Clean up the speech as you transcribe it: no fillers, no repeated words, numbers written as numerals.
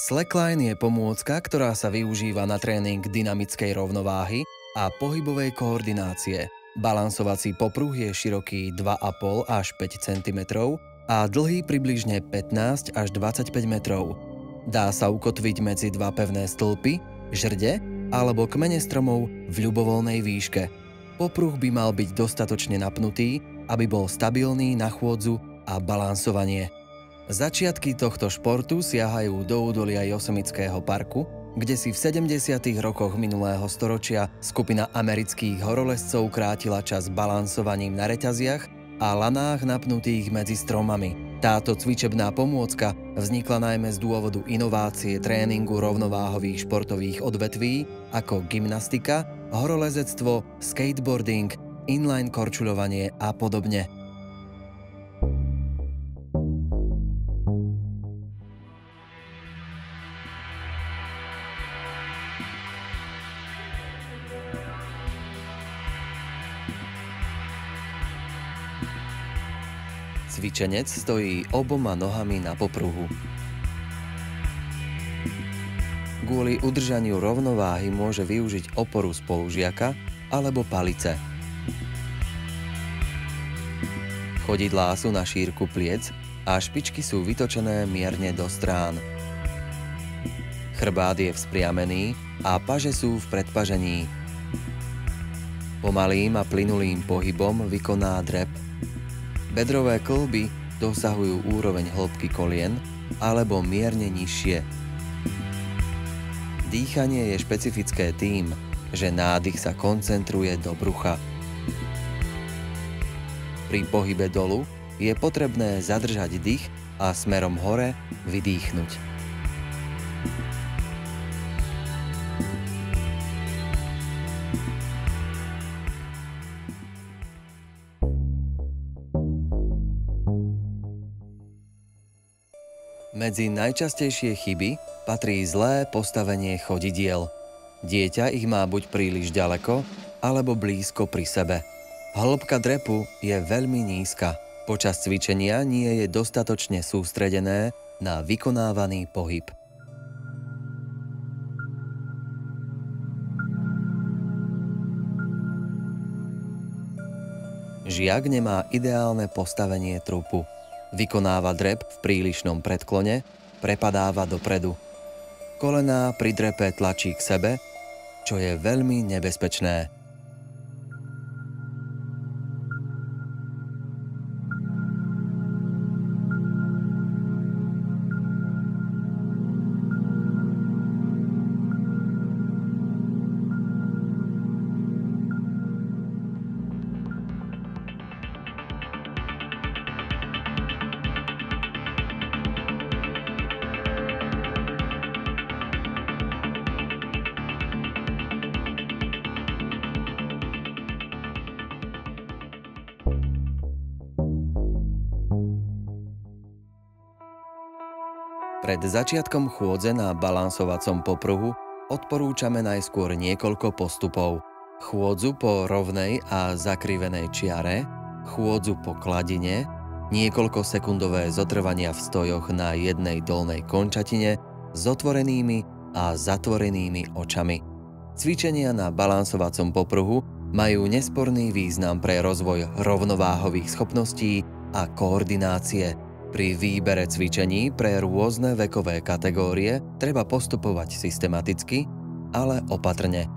Slackline je pomôcka, ktorá sa využíva na tréning dynamickej rovnováhy a pohybovej koordinácie. Balansovací popruh je široký 2,5 až 5 cm a dlhý približne 15 až 25 metrov. Dá sa ukotviť medzi dva pevné stĺpy, žrde alebo kmene stromov v ľubovoľnej výške. Popruh by mal byť dostatočne napnutý, aby bol stabilný na chôdzu a balansovanie. Začiatky tohto športu siahajú do údolia Josemického parku, kde si v 70. rokoch minulého storočia skupina amerických horolezcov krátila čas balansovaním na reťaziach a lanách napnutých medzi stromami. Táto cvičebná pomôcka vznikla najmä z dôvodu inovácie tréningu rovnováhových športových odvetví ako gymnastika, horolezectvo, skateboarding, inline korčuľovanie a podobne. Cvičenec stojí oboma nohami na popruhu. Kvôli udržaniu rovnováhy môže využiť oporu spolužiaka alebo palice. Chodidlá sú na šírku pliec a špičky sú vytočené mierne do strán. Chrbát je vzpriamený a paže sú v predpažení. Pomalým a plynulým pohybom vykoná drep. Bedrové kĺby dosahujú úroveň hĺbky kolien alebo mierne nižšie. Dýchanie je špecifické tým, že nádych sa koncentruje do brucha. Pri pohybe dolu je potrebné zadržať dých a smerom hore vydýchnuť. Medzi najčastejšie chyby patrí zlé postavenie chodidiel. Dieťa ich má buď príliš ďaleko, alebo blízko pri sebe. Hĺbka drepu je veľmi nízka. Počas cvičenia nie je dostatočne sústredené na vykonávaný pohyb. Žiak nemá ideálne postavenie trupu. Vykonáva drep v prílišnom predklone, prepadáva dopredu. Kolená pri drepe tlačí k sebe, čo je veľmi nebezpečné. Pred začiatkom chôdze na balansovacom popruhu odporúčame najskôr niekoľko postupov. Chôdzu po rovnej a zakrivenej čiare, chôdzu po kladine, niekoľko sekundové zotrvania v stojoch na jednej dolnej končatine s otvorenými a zatvorenými očami. Cvičenia na balansovacom popruhu majú nesporný význam pre rozvoj rovnováhových schopností a koordinácie. Pri výbere cvičení pre rôzne vekové kategórie treba postupovať systematicky, ale opatrne.